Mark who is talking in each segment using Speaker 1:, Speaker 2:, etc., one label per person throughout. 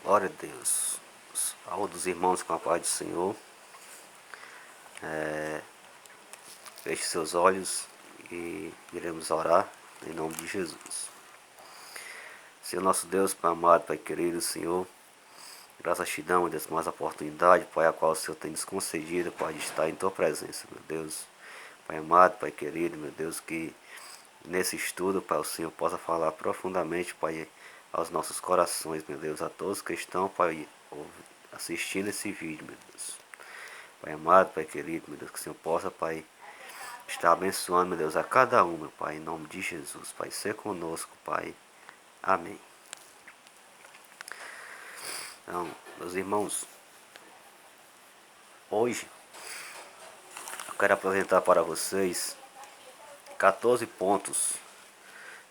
Speaker 1: Glória a Deus. Saúde os irmãos com a paz do Senhor. Feche seus olhos e iremos orar em nome de Jesus. Senhor nosso Deus, Pai amado, Pai querido, Senhor, graças te damos, Deus, mais a oportunidade, Pai, a qual o Senhor tem nos concedido, Pai, de estar em Tua presença, meu Deus. Pai amado, Pai querido, meu Deus, que nesse estudo, Pai, o Senhor possa falar profundamente, Pai, aos nossos corações, meu Deus, a todos que estão, Pai, assistindo esse vídeo, meu Deus. Pai amado, Pai querido, meu Deus, que o Senhor possa, Pai, estar abençoando, meu Deus, a cada um, meu Pai, em nome de Jesus, Pai, ser conosco, Pai. Amém. Então, meus irmãos, hoje eu quero apresentar para vocês 14 pontos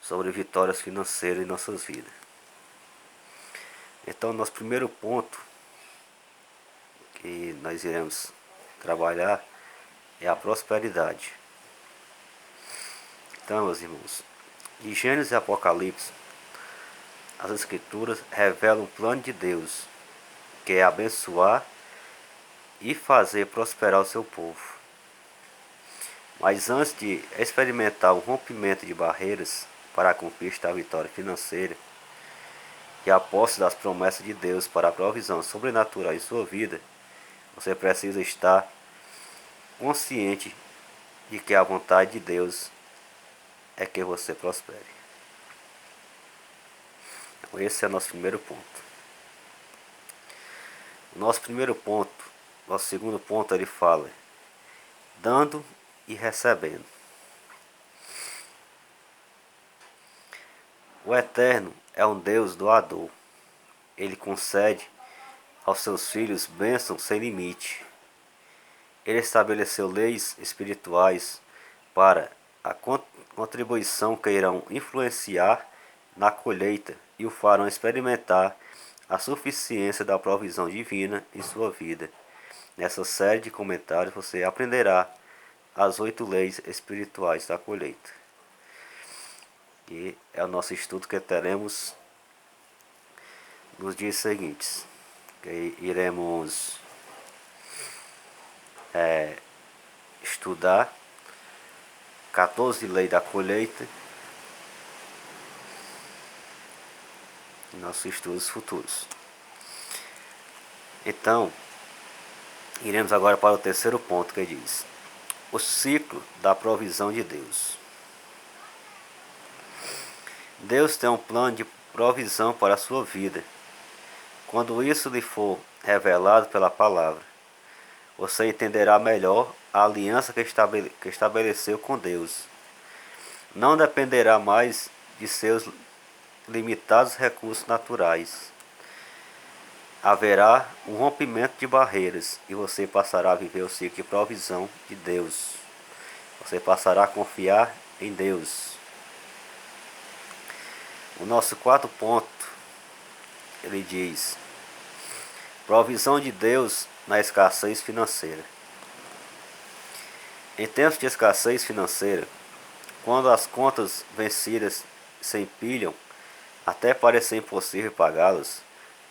Speaker 1: sobre vitórias financeiras em nossas vidas. Então, nosso primeiro ponto que nós iremos trabalhar é a prosperidade. Então, meus irmãos, de Gênesis e Apocalipse, as Escrituras revelam o plano de Deus, que é abençoar e fazer prosperar o seu povo. Mas antes de experimentar o rompimento de barreiras para a conquista da vitória financeira e a posse das promessas de Deus para a provisão sobrenatural em sua vida, você precisa estar consciente de que a vontade de Deus é que você prospere. Então, esse é o nosso primeiro ponto. O nosso primeiro ponto, nosso segundo ponto, ele fala dando e recebendo. O Eterno é um Deus doador. Ele concede aos seus filhos bênçãos sem limite. Ele estabeleceu leis espirituais para a contribuição que irão influenciar na colheita e o farão experimentar a suficiência da provisão divina em sua vida. Nessa série de comentários você aprenderá as 8 leis espirituais da colheita. E é o nosso estudo que teremos nos dias seguintes. Que iremos estudar 14 leis da colheita em nossos estudos futuros. Então, iremos agora para o terceiro ponto que diz: o ciclo da provisão de Deus. Deus tem um plano de provisão para a sua vida. Quando isso lhe for revelado pela palavra, você entenderá melhor a aliança que estabeleceu com Deus. Não dependerá mais de seus limitados recursos naturais. Haverá um rompimento de barreiras e você passará a viver o ciclo de provisão de Deus. Você passará a confiar em Deus. O nosso quarto ponto, ele diz: provisão de Deus na escassez financeira. Em tempos de escassez financeira, quando as contas vencidas se empilham até parecer impossível pagá-las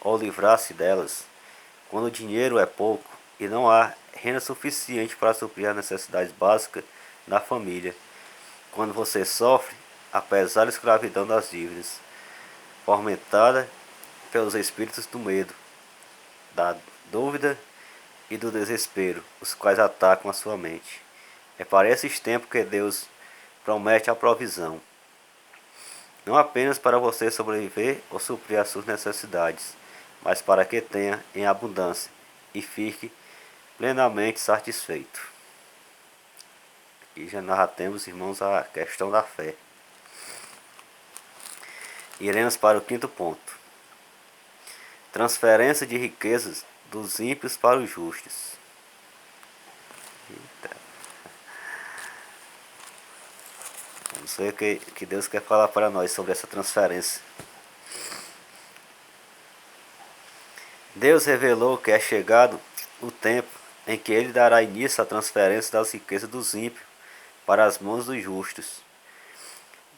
Speaker 1: ou livrar-se delas, quando o dinheiro é pouco e não há renda suficiente para suprir as necessidades básicas da família, quando você sofre a pesada escravidão das dívidas, fomentada pelos espíritos do medo, da dúvida e do desespero, os quais atacam a sua mente. É para esses tempos que Deus promete a provisão, não apenas para você sobreviver ou suprir as suas necessidades, mas para que tenha em abundância e fique plenamente satisfeito. Aqui já nós já temos, irmãos, a questão da fé. Iremos para o quinto ponto: transferência de riquezas dos ímpios para os justos. Eita. Vamos ver o que Deus quer falar para nós sobre essa transferência. Deus revelou que é chegado o tempo em que Ele dará início à transferência das riquezas dos ímpios para as mãos dos justos.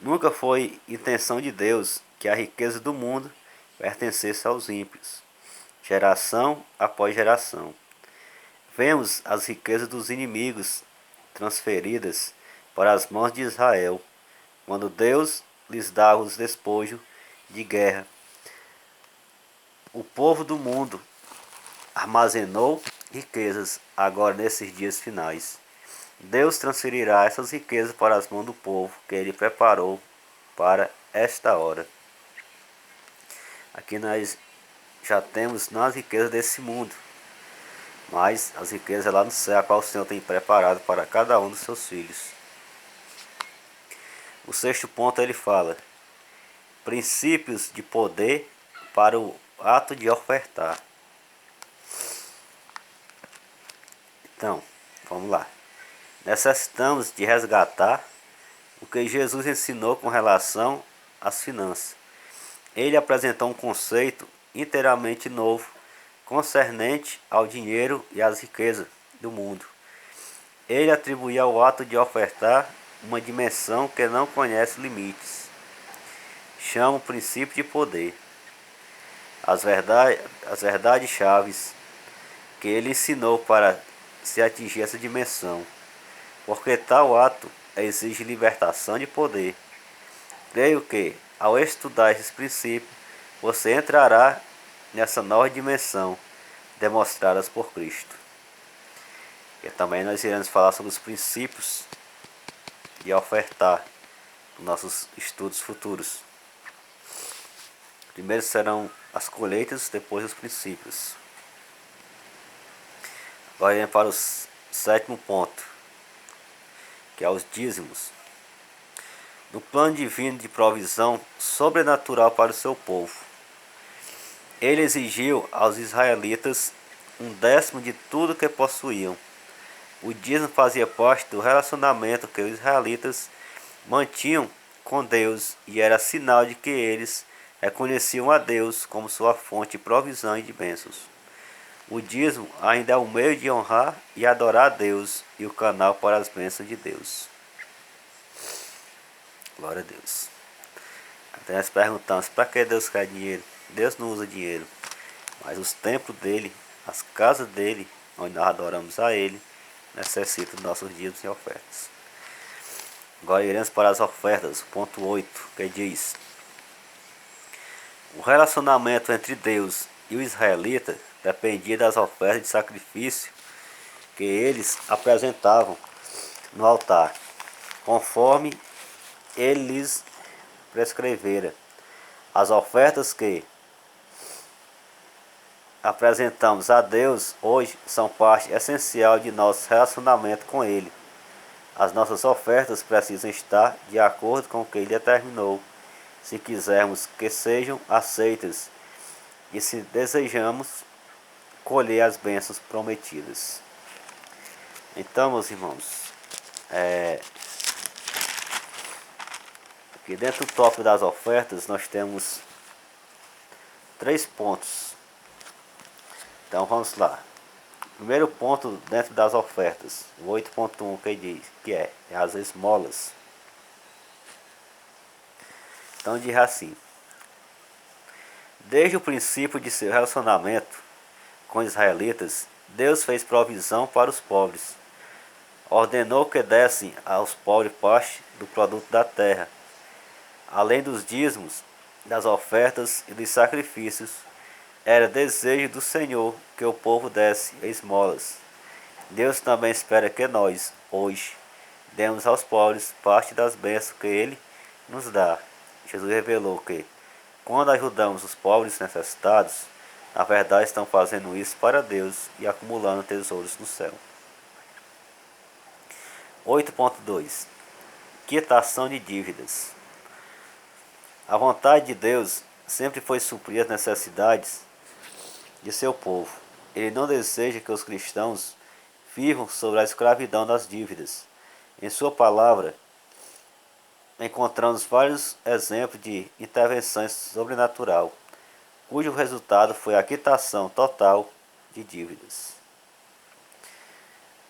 Speaker 1: Nunca foi intenção de Deus que a riqueza do mundo pertencesse aos ímpios. geração após geração. Vemos as riquezas dos inimigos transferidas para as mãos de Israel, quando Deus lhes dava os despojos de guerra. O povo do mundo armazenou riquezas agora nesses dias finais. Deus transferirá essas riquezas para as mãos do povo que ele preparou para esta hora. Aqui nós já temos não as riquezas desse mundo, mas as riquezas lá no céu, a qual o Senhor tem preparado para cada um dos seus filhos. O sexto ponto ele fala: princípios de poder para o ato de ofertar. Então, vamos lá. Necessitamos de resgatar o que Jesus ensinou com relação às finanças. Ele apresentou um conceito inteiramente novo concernente ao dinheiro e às riquezas do mundo. Ele atribuía ao ato de ofertar uma dimensão que não conhece limites. Chama o princípio de poder. As verdades chaves que ele ensinou para se atingir essa dimensão, porque tal ato exige libertação de poder. Creio que, ao estudar esses princípios, você entrará nessa nova dimensão demonstradas por Cristo. E também nós iremos falar sobre os princípios de ofertar nos nossos estudos futuros. Primeiro serão as colheitas, depois os princípios. Agora iremos para o sétimo ponto, que é os dízimos. No plano divino de provisão sobrenatural para o seu povo, ele exigiu aos israelitas um décimo de tudo que possuíam. O dízimo fazia parte do relacionamento que os israelitas mantinham com Deus e era sinal de que eles reconheciam a Deus como sua fonte de provisão e de bênçãos. O dízimo ainda é um meio de honrar e adorar a Deus e o canal para as bênçãos de Deus. Glória a Deus. Até nós perguntamos, para que Deus quer dinheiro? Deus não usa dinheiro, mas os templos dele, as casas dele, onde nós adoramos a ele, necessitam dos nossos dízimos e ofertas. Agora iremos para as ofertas, ponto 8, que diz: o relacionamento entre Deus e o israelita dependia das ofertas de sacrifício que eles apresentavam no altar, conforme ele lhes prescrevera. As ofertas que apresentamos a Deus hoje são parte essencial de nosso relacionamento com Ele. As nossas ofertas precisam estar de acordo com o que Ele determinou, se quisermos que sejam aceitas e se desejamos colher as bênçãos prometidas. Então, meus irmãos, aqui dentro do tópico das ofertas nós temos 3 pontos. Então vamos lá. Primeiro ponto dentro das ofertas, o 8.1 que diz que é as esmolas. Então diz assim: desde o princípio de seu relacionamento com os israelitas, Deus fez provisão para os pobres. Ordenou que dessem aos pobres parte do produto da terra, além dos dízimos, das ofertas e dos sacrifícios. Era desejo do Senhor que o povo desse esmolas. Deus também espera que nós, hoje, demos aos pobres parte das bênçãos que Ele nos dá. Jesus revelou que, quando ajudamos os pobres necessitados, na verdade estão fazendo isso para Deus e acumulando tesouros no céu. 8.2 Quitação de dívidas. A vontade de Deus sempre foi suprir as necessidades de seu povo. Ele não deseja que os cristãos vivam sobre a escravidão das dívidas. Em sua palavra, encontramos vários exemplos de intervenções sobrenatural, cujo resultado foi a quitação total de dívidas.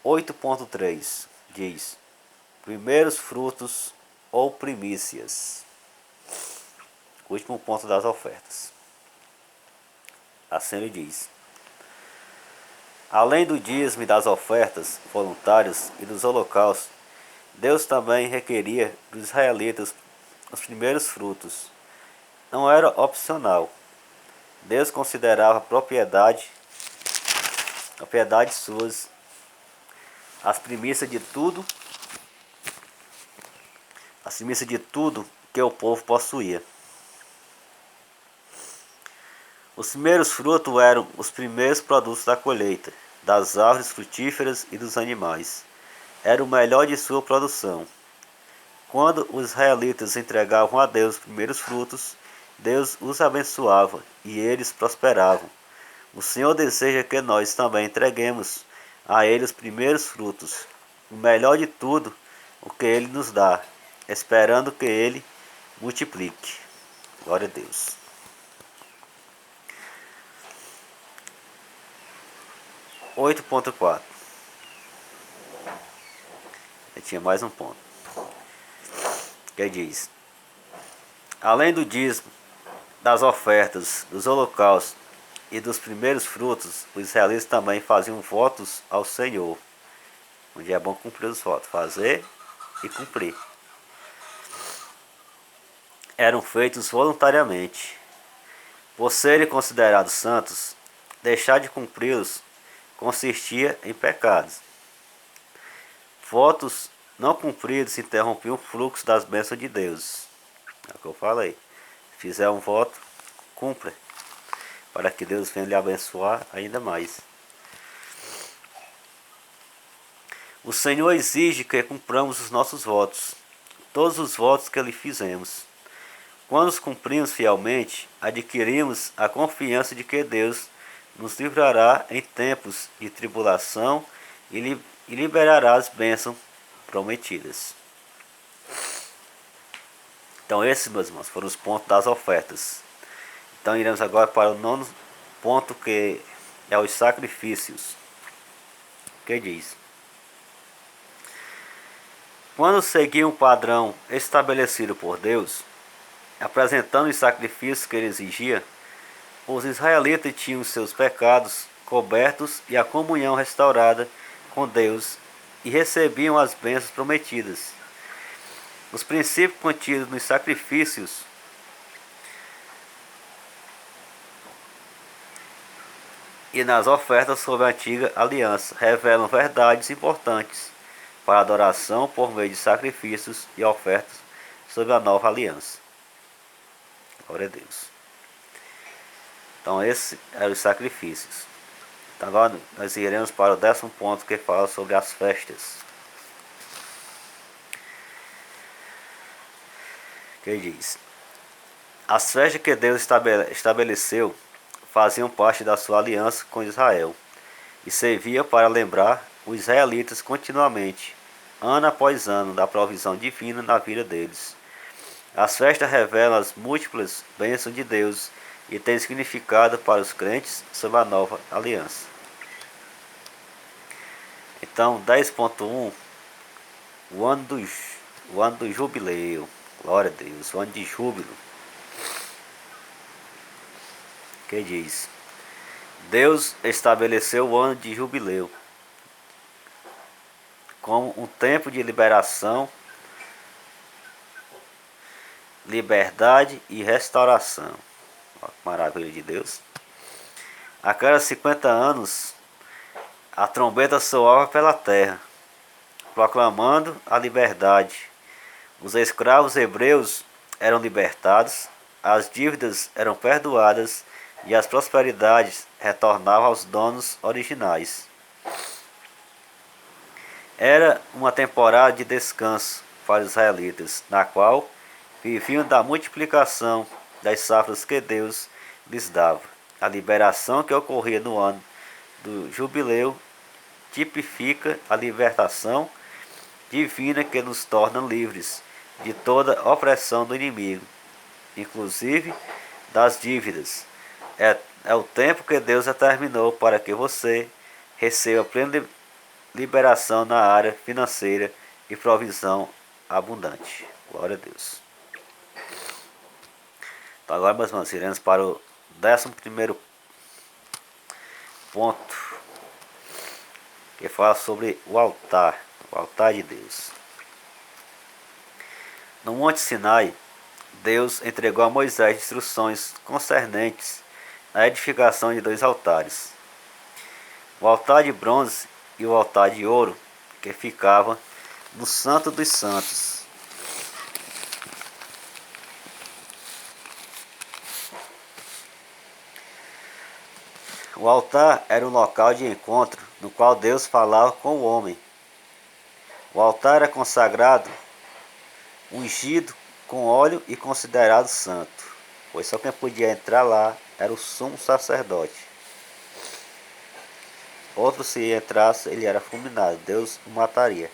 Speaker 1: 8.3 diz: primeiros frutos ou primícias. Último ponto das ofertas. Assim ele diz: além do dízimo e das ofertas voluntárias e dos holocaustos, Deus também requeria dos israelitas os primeiros frutos. Não era opcional. Deus considerava propriedade suas, as primícias de tudo, que o povo possuía. Os primeiros frutos eram os primeiros produtos da colheita, das árvores frutíferas e dos animais. Era o melhor de sua produção. Quando os israelitas entregavam a Deus os primeiros frutos, Deus os abençoava e eles prosperavam. O Senhor deseja que nós também entreguemos a Ele os primeiros frutos, o melhor de tudo, o que Ele nos dá, esperando que Ele multiplique. Glória a Deus. Oito ponto quatro. Tinha mais um ponto. Que diz: além do dízimo, das ofertas, dos holocaustos e dos primeiros frutos, os israelitas também faziam votos ao Senhor. Onde é bom cumprir os votos, fazer e cumprir. Eram feitos voluntariamente. Por serem considerados santos, deixar de cumpri-los consistia em pecados. Votos não cumpridos interrompiam o fluxo das bênçãos de Deus. É o que eu falei. Se fizer um voto, cumpra, para que Deus venha lhe abençoar ainda mais. O Senhor exige que cumpramos os nossos votos, todos os votos que lhe fizemos. Quando os cumprimos fielmente, adquirimos a confiança de que Deus nos livrará em tempos de tribulação e liberará as bênçãos prometidas. Então esses, meus irmãos, foram os pontos das ofertas. Então iremos agora para o nono ponto, que é os sacrifícios. Que diz: quando seguiam um padrão estabelecido por Deus, apresentando os sacrifícios que ele exigia, os israelitas tinham seus pecados cobertos e a comunhão restaurada com Deus e recebiam as bênçãos prometidas. Os princípios contidos nos sacrifícios e nas ofertas sob a antiga aliança revelam verdades importantes para a adoração por meio de sacrifícios e ofertas sob a nova aliança. Glória a Deus. Então esses eram os sacrifícios. Então agora nós iremos para o 10º ponto, que fala sobre as festas. Que diz: as festas que Deus estabeleceu faziam parte da sua aliança com Israel e servia para lembrar os israelitas continuamente, ano após ano, da provisão divina na vida deles. As festas revelam as múltiplas bênçãos de Deus e têm significado para os crentes sob a nova aliança. Então, 10.1, o ano do jubileu. Glória a Deus, o ano de júbilo. Que diz: Deus estabeleceu o ano de jubileu como um tempo de liberação, liberdade e restauração. Ó, que maravilha de Deus. A cada 50 anos, a trombeta soava pela terra, proclamando a liberdade. Os escravos hebreus eram libertados, as dívidas eram perdoadas e as prosperidades retornavam aos donos originais. Era uma temporada de descanso para os israelitas, na qual viviam da multiplicação das safras que Deus lhes dava. A liberação que ocorria no ano do jubileu tipifica a libertação divina que nos torna livres de toda opressão do inimigo, inclusive das dívidas. É o tempo que Deus determinou para que você receba plena liberação na área financeira e provisão abundante. Glória a Deus. Então agora, meus irmãos, iremos para o 11º ponto, que fala sobre o altar de Deus. No Monte Sinai, Deus entregou a Moisés instruções concernentes à edificação de 2 altares: o altar de bronze e o altar de ouro, que ficava no Santo dos Santos. O altar era um local de encontro no qual Deus falava com o homem. O altar era consagrado, ungido com óleo e considerado santo, pois só quem podia entrar lá era o sumo sacerdote. Outro, se entrasse, ele era fulminado, Deus o mataria.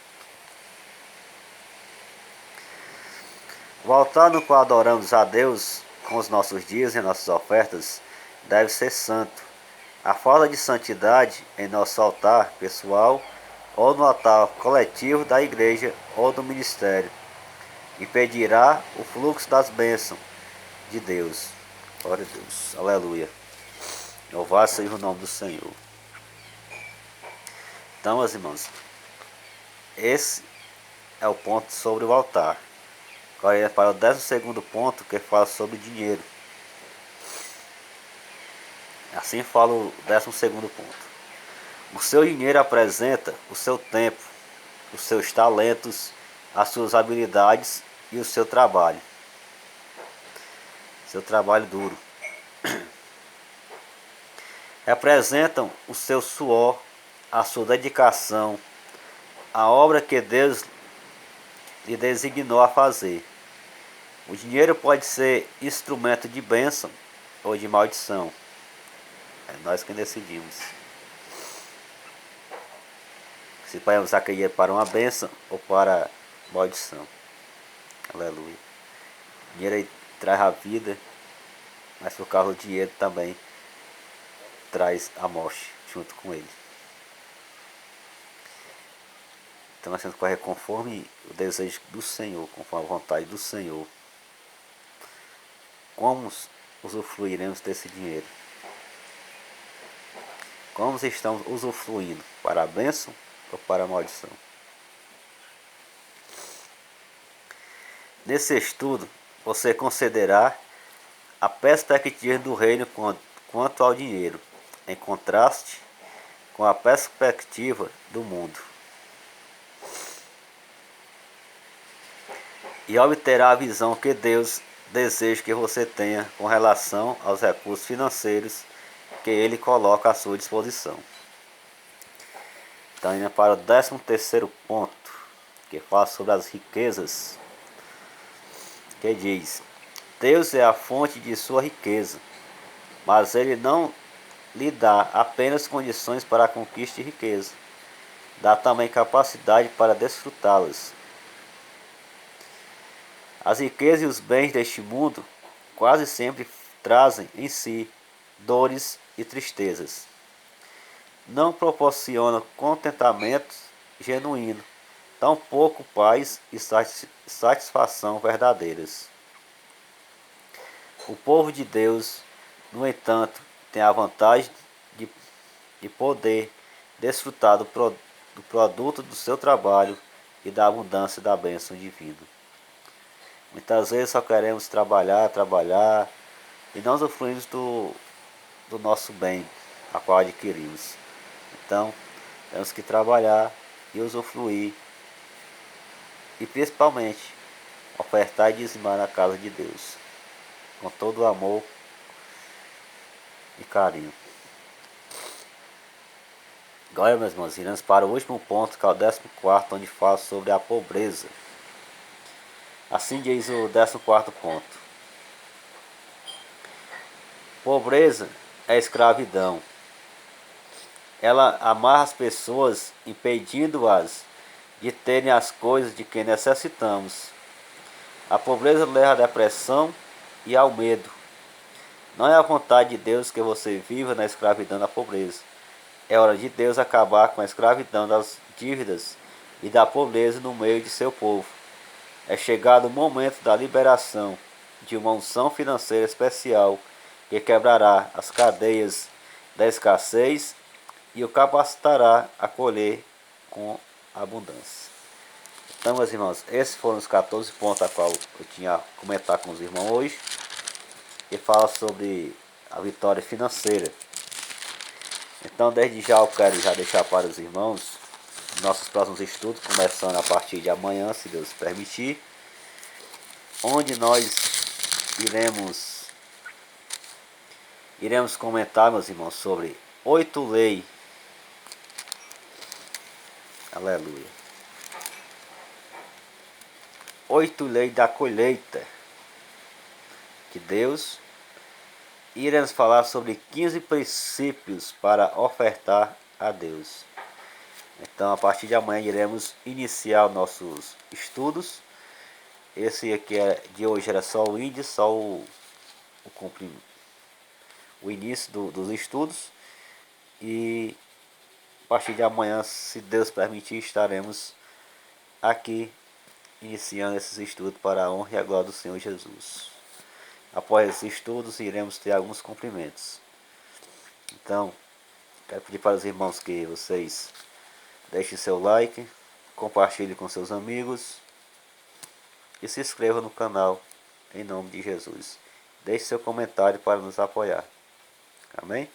Speaker 1: O altar no qual adoramos a Deus com os nossos dias e nossas ofertas deve ser santo. A falta de santidade em nosso altar pessoal ou no altar coletivo da igreja ou do ministério impedirá o fluxo das bênçãos de Deus. Glória a Deus, aleluia. Louvado seja o nome do Senhor. Então, meus irmãos, esse é o ponto sobre o altar. Agora é para o 12º ponto, que fala sobre dinheiro. Assim fala o 12º ponto. O seu dinheiro apresenta o seu tempo, os seus talentos, as suas habilidades e o seu trabalho. Seu trabalho duro. Representam o seu suor, a sua dedicação, a obra que Deus lhe designou a fazer. O dinheiro pode ser instrumento de bênção ou de maldição. É nós que decidimos se podemos usar aquele dinheiro para uma bênção ou para maldição. Aleluia. O dinheiro aí traz a vida, mas por causa do dinheiro também traz a morte junto com ele. Então nós temos que correr conforme o desejo do Senhor, conforme a vontade do Senhor. Como usufruiremos desse dinheiro? Como estamos usufruindo? Para a bênção ou para a maldição? Nesse estudo, você considerará a perspectiva do reino quanto ao dinheiro, em contraste com a perspectiva do mundo. E obterá a visão que Deus deseja que você tenha com relação aos recursos financeiros que Ele coloca à sua disposição. Então, indo para o 13º ponto, que fala sobre as riquezas, que diz: Deus é a fonte de sua riqueza, mas Ele não lhe dá apenas condições para a conquista de riqueza, dá também capacidade para desfrutá-las. As riquezas e os bens deste mundo quase sempre trazem em si dores e tristezas. Não proporcionam contentamento genuíno, tampouco paz e satisfação verdadeiras. O povo de Deus, no entanto, tem a vantagem de poder desfrutar do produto do seu trabalho e da abundância da bênção divina. Muitas vezes só queremos trabalhar e não usufruímos do nosso bem, a qual adquirimos. Então, temos que trabalhar e usufruir, e principalmente ofertar e dizimar na casa de Deus, com todo o amor e carinho. Agora, meus irmãos, iremos para o último ponto, que é o 14º, onde fala sobre a pobreza. Assim diz o 14º ponto: pobreza é escravidão. Ela amarra as pessoas, impedindo-as de terem as coisas de que necessitamos. A pobreza leva à depressão e ao medo. Não é a vontade de Deus que você viva na escravidão da pobreza. É hora de Deus acabar com a escravidão das dívidas e da pobreza no meio de seu povo. É chegado o momento da liberação de uma unção financeira especial que quebrará as cadeias da escassez e o capacitará a colher com abundância. Então, meus irmãos, esses foram os 14 pontos a qual eu tinha a comentar com os irmãos hoje. Que fala sobre a vitória financeira. Então, desde já eu quero já deixar para os irmãos nossos próximos estudos, começando a partir de amanhã, se Deus permitir, onde nós iremos comentar, meus irmãos, sobre 8 leis. Aleluia. 8 leis da colheita que Deus. Iremos falar sobre 15 princípios para ofertar a Deus. Então, a partir de amanhã iremos iniciar nossos estudos. Esse aqui de hoje era só o índice, só o início dos estudos. E a partir de amanhã, se Deus permitir, estaremos aqui iniciando esses estudos para a honra e a glória do Senhor Jesus. Após esses estudos, iremos ter alguns cumprimentos. Então, quero pedir para os irmãos que vocês deixem seu like, compartilhem com seus amigos e se inscreva no canal em nome de Jesus. Deixe seu comentário para nos apoiar. Amém?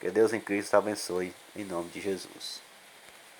Speaker 1: Que Deus em Cristo abençoe em nome de Jesus.